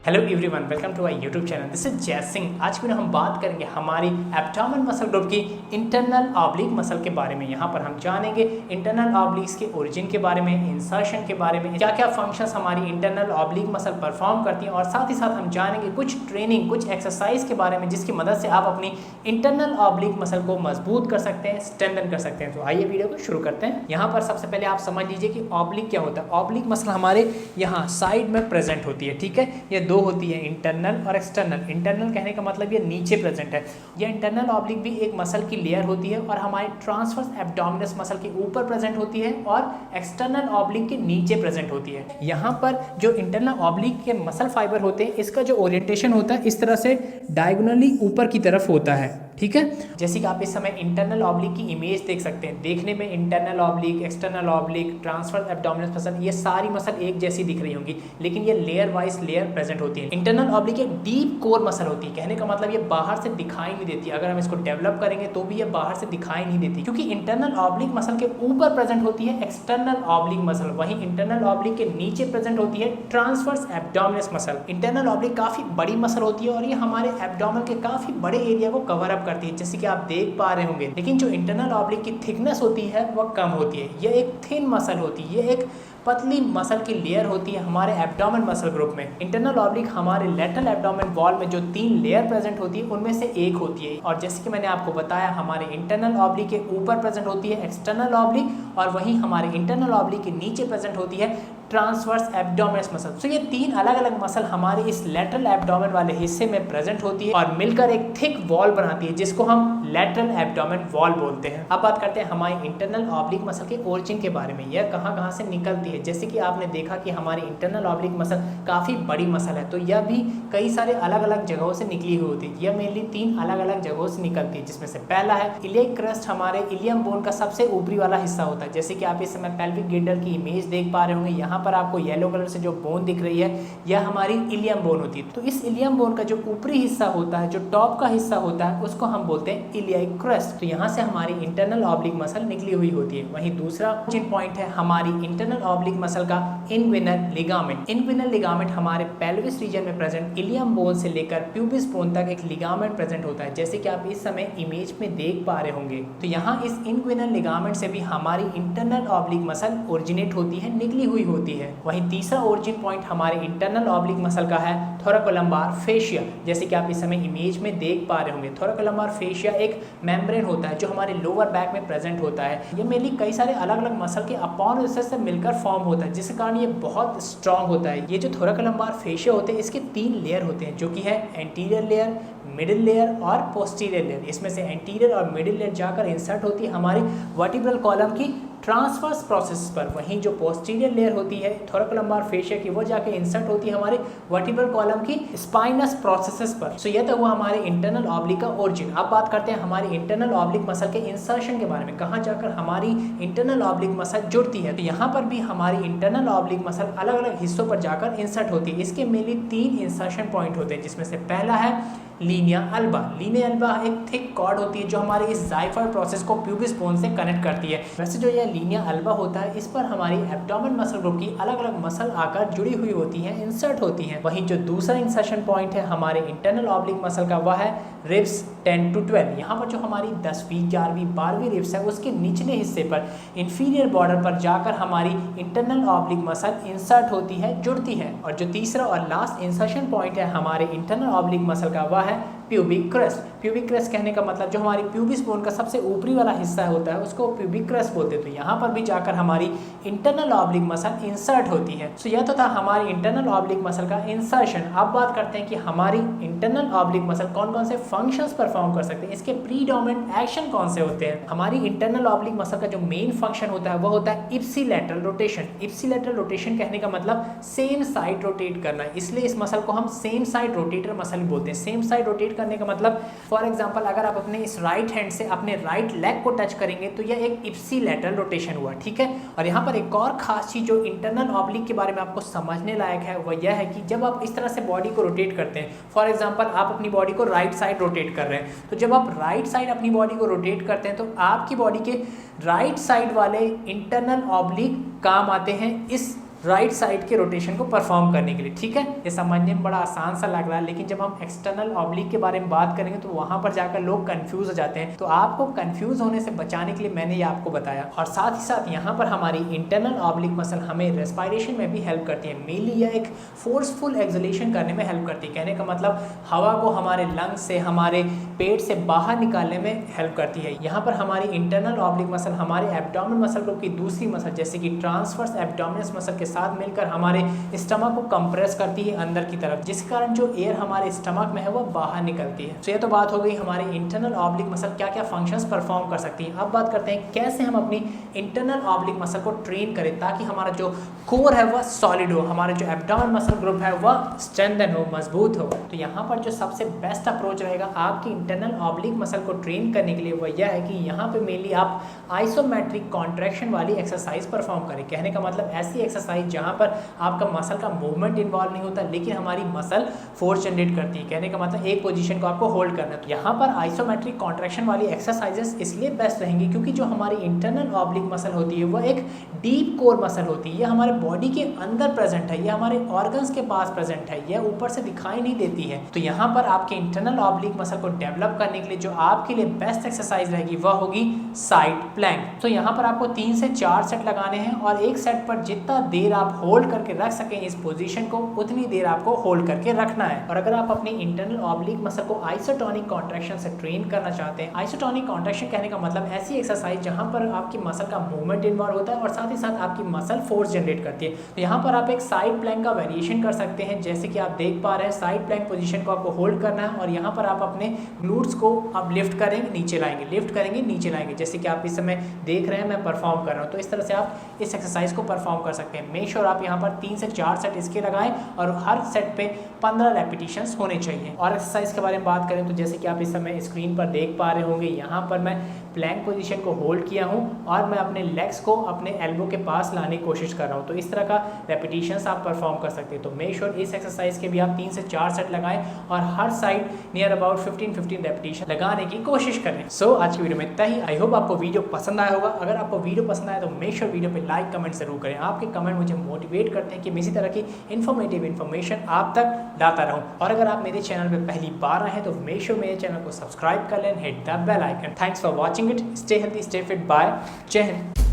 Hello everyone, welcome to our YouTube channel. This is Jai Singh. आज की हम बात करेंगे हमारी एब्डोमेन मसल ग्रुप की इंटरनल ऑब्लिक मसल के बारे में। यहाँ पर हम जानेंगे इंटरनल ऑब्लिक्स के ओरिजिन के बारे में, इंसर्शन के बारे में, क्या क्या फंक्शंस हमारी इंटरनल ऑब्लिक मसल परफॉर्म करती हैं, और साथ ही साथ हम जानेंगे कुछ ट्रेनिंग, कुछ एक्सरसाइज के बारे में जिसकी मदद से आप अपनी इंटरनल ऑब्लिक मसल को मजबूत कर सकते हैं, स्ट्रेंथन कर सकते हैं। तो आइए वीडियो को शुरू करते हैं। यहाँ पर सबसे पहले आप समझ लीजिए कि ऑब्लिक क्या होता है। ऑब्लिक मसल हमारे यहाँ साइड में प्रेजेंट होती है, ठीक है। ये दो होती है, इंटरनल और एक्सटर्नल। इंटरनल कहने का मतलब ये नीचे प्रेजेंट है। ये इंटरनल ऑब्लिक भी एक मसल की लेयर होती है और हमारी ट्रांसवर्स एब्डोमिनस मसल के ऊपर प्रेजेंट होती है और एक्सटर्नल ऑब्लिक के नीचे प्रेजेंट होती है। यहाँ पर जो इंटरनल ऑब्लिक के मसल फाइबर होते हैं, इसका जो ओरिएंटेशन होता है इस तरह से डायगोनली ऊपर की तरफ होता है, ठीक है। जैसे कि आप इस समय इंटरनल ऑब्लिक की इमेज देख सकते हैं। देखने में internal oblique, external oblique, transverse abdominis muscle, ये सारी मसल एक जैसी दिख रही होंगी, लेकिन ये लेयर वाइज लेयर प्रेजेंट होती है। इंटरनल ऑब्लिक एक डीप कोर मसल होती है। कहने का मतलब ये बाहर से दिखाई नहीं देती। अगर हम इसको डेवलप करेंगे तो भी ये बाहर से दिखाई नहीं देती, क्योंकि इंटरनल ऑब्लिक मसल के ऊपर प्रेजेंट होती है एक्सटर्नल ऑब्लिक मसल, वहीं इंटरनल ऑब्लिक के नीचे प्रेजेंट होती है transverse abdominis muscle. Internal oblique काफी बड़ी मसल होती है और ये हमारे एब्डोमेन के काफी बड़े एरिया को कवर अप करती है, जैसे कि आप देख पा रहे होंगे। लेकिन जो इंटरनल ऑब्लिक की थिकनेस होती है वह कम होती है। यह एक थिन मसल होती है, यह एक पतली मसल की लेयर होती है हमारे एब्डोमेन मसल ग्रुप में। इंटरनल ऑब्लिक हमारे लेटरल एब्डोमेन वॉल में जो 3 लेयर प्रेजेंट होती है उनमें से एक होती है। और जैसे कि मैंने आपको बताया, हमारे इंटरनल ऑब्लिक के ऊपर प्रेजेंट होती है एक्सटर्नल ऑब्लिक और वहीं हमारे इंटरनल ऑब्लिक के नीचे प्रेजेंट होती है ट्रांसवर्स एब्डोमिनस मसल। तो ये 3 अलग अलग मसल हमारे इस लेटरल एब्डोमेन वाले हिस्से में प्रेजेंट होती है और मिलकर एक थिक वॉल बनाती है, जिसको हम लेटरल एब्डोमेन वॉल बोलते हैं। अब बात करते हैं हमारी इंटरनल ऑब्लिक मसल के ओरिजिन के बारे में। यह कहाँ से निकलती है। जैसे कि आपने देखा कि हमारी इंटरनल ऑब्लिक मसल काफी बड़ी मसल है, तो यह भी कई सारे अलग अलग जगहों से निकली हुई होती है। यह मेनली 3 अलग अलग जगहों से निकलती है, जिसमें से पहला है इलियक क्रस्ट, हमारे इलियम बोन का सबसे ऊपरी वाला हिस्सा होता है। जैसे कि आप इस समय पेल्विक गिल्डर की इमेज देख पा रहे होंगे। यहाँ पर आपको येलो कलर से जो बोन दिख रही है, यह हमारी इलियम बोन होती है। तो इस इलियम बोन का जो ऊपरी हिस्सा होता है, जो टॉप का हिस्सा होता है, उसको हम बोलते हैं इलियाक क्रस्ट। तो यहाँ से हमारी इंटरनल ऑब्लिक मसल निकली हुई होती है। वहीं दूसरा पॉइंट है हमारी इंटरनल ऑब्लिक मसल का इनग्विनल लिगामेंट। इनग्विनल लिगामेंट हमारे पेल्विस रीजन में प्रेजेंट इलियम बोन से लेकर प्यूबिस बोन तक एक लिगामेंट प्रेजेंट होता है, जैसे कि आप इस समय इमेज में देख पा रहे होंगे। तो यहाँ इस इनग्विनल लिगामेंट से भी हमारी इंटरनल ऑब्लिक मसल ओरिजिनेट होती है, निकली हुई होती है। वहीं तीसरा ओरिजिन पॉइंट हमारे इंटरनल ऑब्लिक मसल का है थोरैकोलम्बार फेशिया। जैसे कि आप इस समय इमेज में देख पा रहे होंगे, थोरैकोलम्बार फेशिया एक मेम्ब्रेन होता है जो हमारे लोअर बैक में प्रेजेंट होता है। ये मेनली कई सारे अलग अलग मसल के अपॉन से मिलकर फॉर्म होता है, जिस कारण ये बहुत स्ट्रॉन्ग होता है। ये जो थोरैकोलम्बार फेशिया होते हैं, इसके 3 लेयर होते हैं, जो कि है एंटीरियर लेयर, मिडिल लेयर और पोस्टीरियर लेयर। इसमें से एंटीरियर और मिडिल लेयर जाकर इंसर्ट होती है हमारी वर्टिब्रल कॉलम की ट्रांसवर्स प्रोसेस पर। वहीं जो पोस्टीरियर लेयर होती है थोरैकोलम्बार फेशिया की, वो जाके इंसर्ट होती है हमारे वर्टिब्रल कॉलम की स्पाइनस प्रोसेसेस पर। सो यह तो हुआ हमारे इंटरनल ऑब्लिक का ओरिजिन। अब बात करते हैं हमारी इंटरनल ऑब्लिक मसल के इंसर्शन के बारे में, कहाँ जाकर हमारी इंटरनल ऑब्लिक मसल जुड़ती है। तो यहाँ पर भी हमारी इंटरनल ऑब्लिक मसल अलग अलग हिस्सों पर जाकर इंसर्ट होती है। इसके मेनली 3 इंसर्शन पॉइंट होते हैं, जिसमें से पहला है लीनिया अल्बा। लीनिया अल्बा एक थिक कॉर्ड होती है जो हमारे इस जाइफर प्रोसेस को प्यूबिस बोन से कनेक्ट करती है। वैसे जो यह लीनिया अल्बा होता है, इस पर हमारी एब्डोमेन मसल ग्रुप की अलग अलग मसल आकर जुड़ी हुई होती हैं, इंसर्ट होती हैं। वहीं जो दूसरा इंसर्शन पॉइंट है हमारे इंटरनल ऑब्लिक मसल का, वह है रिब्स 10 to 12। यहाँ पर जो हमारी 10वीं, 11वीं, 12वीं रिब्स है, उसके निचले हिस्से पर इंफीरियर बॉर्डर पर जाकर हमारी इंटरनल ऑब्लिक मसल इंसर्ट होती है, जुड़ती है। और जो तीसरा और लास्ट इंसर्शन पॉइंट है हमारे इंटरनल ऑब्लिक मसल का, वह है प्यूबिक क्रस्ट। प्यूबिक क्रस्ट कहने का मतलब जो हमारी प्यूबिस बोन का सबसे ऊपरी वाला हिस्सा होता है, उसको प्यूबिक क्रस्ट बोलते हैं। तो यहाँ पर भी जाकर हमारी इंटरनल ऑब्लिक मसल इंसर्ट होती है। सो यह तो था हमारी इंटरनल ऑब्लिक मसल का इंसर्शन। अब बात करते हैं कि हमारी इंटरनल ऑब्लिक मसल कौन कौन से फंक्शंस परफॉर्म कर सकते हैं, इसके प्रीडोमिनेंट एक्शन कौन से होते हैं। हमारी इंटरनल ऑब्लिक मसल का जो मेन फंक्शन होता है, वह होता है इप्सिलैटरल रोटेशन। इप्सिलैटरल रोटेशन कहने का मतलब सेम साइड रोटेट करना, इसलिए इस मसल को हम सेम साइड रोटेटर मसल बोलते हैं। सेम साइड रोटेट करने का मतलब, फॉर एग्जांपल अगर आप अपने इस राइट हैंड से अपने राइट लेग को टच करेंगे तो यह एक इप्सिलैटरल रोटेशन हुआ, ठीक है। और यहाँ पर एक और खास चीज जो इंटरनल ऑब्लिक के बारे में आपको समझने लायक है, वह यह है कि जब आप इस तरह से बॉडी को रोटेट करते हैं, फॉर एग्जांपल आप अपनी बॉडी को राइट साइड रोटेट कर रहे हैं, तो जब आप राइट साइड अपनी बॉडी को रोटेट करते हैं तो आपकी बॉडी के राइट साइड वाले इंटरनल ऑब्लिक काम आते हैं इस राइट साइड के रोटेशन को परफॉर्म करने के लिए। ठीक है, ये समझने में बड़ा आसान सा लग रहा है, लेकिन जब हम एक्सटर्नल ऑब्लिक के बारे में बात करेंगे तो वहां पर जाकर लोग कंफ्यूज हो जाते हैं। तो आपको कंफ्यूज होने से बचाने के लिए मैंने ये आपको बताया। और साथ ही साथ यहाँ पर हमारी इंटरनल ऑब्लिक मसल हमें रेस्पिरेशन में भी हेल्प करती है। मेनली यह एक फोर्सफुल एक्सलेशन करने में हेल्प करती है। कहने का मतलब हवा को हमारे लंग्स से, हमारे पेट से बाहर निकालने में हेल्प करती है। यहाँ पर हमारी इंटरनल ऑब्लिक मसल हमारे एब्डोमेन मसल ग्रुप की दूसरी मसल जैसे कि ट्रांसवर्स एब्डोमिनस मसल के साथ मिलकर हमारे स्टमक को कंप्रेस करती है अंदर की तरफ, जिस कारण जो एयर हमारे स्टमक में है वो बाहर निकलती है। तो ये तो बात हो गई हमारे इंटरनल ऑब्लिक मसल क्या क्या फंक्शंस परफॉर्म कर सकती है। अब बात करते हैं कैसे हम अपनी इंटरनल ऑब्लिक मसल को ट्रेन करें ताकि हमारा जो कोर है वह सॉलिड हो, हमारे जो एब्डोमेन मसल ग्रुप है वह स्ट्रेंथन हो, मजबूत हो। तो यहाँ पर जो सबसे बेस्ट अप्रोच रहेगा आपकी इंटरनल ऑब्लिक मसल को ट्रेन करने के लिए वह यह है कि यहाँ पे मेनली आप आइसोमेट्रिक कॉन्ट्रैक्शन वाली एक्सरसाइज परफॉर्म करें। कहने का मतलब ऐसी एक्सरसाइज जहाँ पर आपका मसल का मूवमेंट इन्वॉल्व नहीं होता लेकिन हमारी मसल फोर्स जनरेट करती है। कहने का मतलब एक पोजीशन को आपको होल्ड करना है। तो यहाँ पर आइसोमेट्रिक कॉन्ट्रैक्शन वाली एक्सरसाइजेस इसलिए बेस्ट रहेंगी क्योंकि जो हमारी इंटरनल ऑब्लिक मसल होती है वह एक डीप कोर मसल होती है। यह हमारे बॉडी के अंदर प्रेजेंट है, यह हमारे ऑर्गन्स के पास प्रेजेंट है, यह ऊपर से दिखाई नहीं देती है। तो यहाँ पर आपके इंटरनल ऑब्लिक मसल को डेवलप करने के लिए जो आपके लिए बेस्ट एक्सरसाइज रहेगी वह होगी साइड प्लैंक। तो यहाँ पर आपको 3 से 4 सेट लगाने हैं और एक सेट पर जितना देर आप होल्ड करके रख सकें इस पोजीशन को उतनी देर आपको होल्ड करके रखना है। और अगर आप अपनी इंटरनल ऑब्लिक मसल को आइसोटोनिक कॉन्ट्रैक्शन से ट्रेन करना चाहते हैं, आइसोटोनिक कॉन्ट्रैक्शन कहने का मतलब ऐसी एक्सरसाइज जहां पर आपकी मसल का मूवमेंट इन्वॉल्व होता है और साथ ही साथ आपकी मसल फोर्स जनरेट करती है। तो यहाँ पर आप एक साइड प्लैंक का वेरिएशन कर सकते हैं। जैसे कि आप देख पा रहे हैं साइड प्लैंक पोजीशन को आपको होल्ड करना है और यहाँ पर आप अपने ग्लूट्स को अब लिफ्ट करेंगे नीचे लाएंगे, लिफ्ट करेंगे नीचे लाएंगे, जैसे कि आप इस समय देख रहे हैं मैं परफॉर्म कर रहा हूँ। तो इस तरह से आप इस एक्सरसाइज को परफॉर्म कर सकते हैं। मेक श्योर आप यहाँ पर 3 से 4 सेट इसके लगाएं और हर सेट पे 15 रेपिटेशंस होने चाहिए। और एक्सरसाइज के बारे में बात करें तो जैसे कि आप इस समय स्क्रीन पर देख पा रहे होंगे, यहाँ पर मैं प्लैंक पोजीशन को होल्ड किया हूँ और मैं अपने लेग्स को अपने एल्बो के पास लाने की कोशिश कर रहा हूँ। तो इस तरह का रेपिटेशंस आप परफॉर्म कर सकते हैं। तो मेक श्योर इस एक्सरसाइज के भी आप 3 से 4 सेट लगाएं और हर साइड नियर अबाउट 15-15 रेपिटेशन लगाने की कोशिश करें। सो आज की वीडियो में इतना ही। आई होप आपको वीडियो पसंद आया होगा। अगर आपको वीडियो पसंद आया तो मेक श्योर वीडियो पे लाइक कमेंट जरूर करें। आपके कमेंट मुझे मोटिवेट करते हैं कि मैं इसी तरह की इन्फॉर्मेटिव इन्फॉर्मेशन आप तक लाता रहूं। और अगर आप मेरे चैनल पे पहली बार आए हैं तो मेक श्योर मेरे चैनल को सब्सक्राइब कर लें, hit the bell icon. Thanks for watching it. Stay healthy, stay fit, bye, Jai Hind.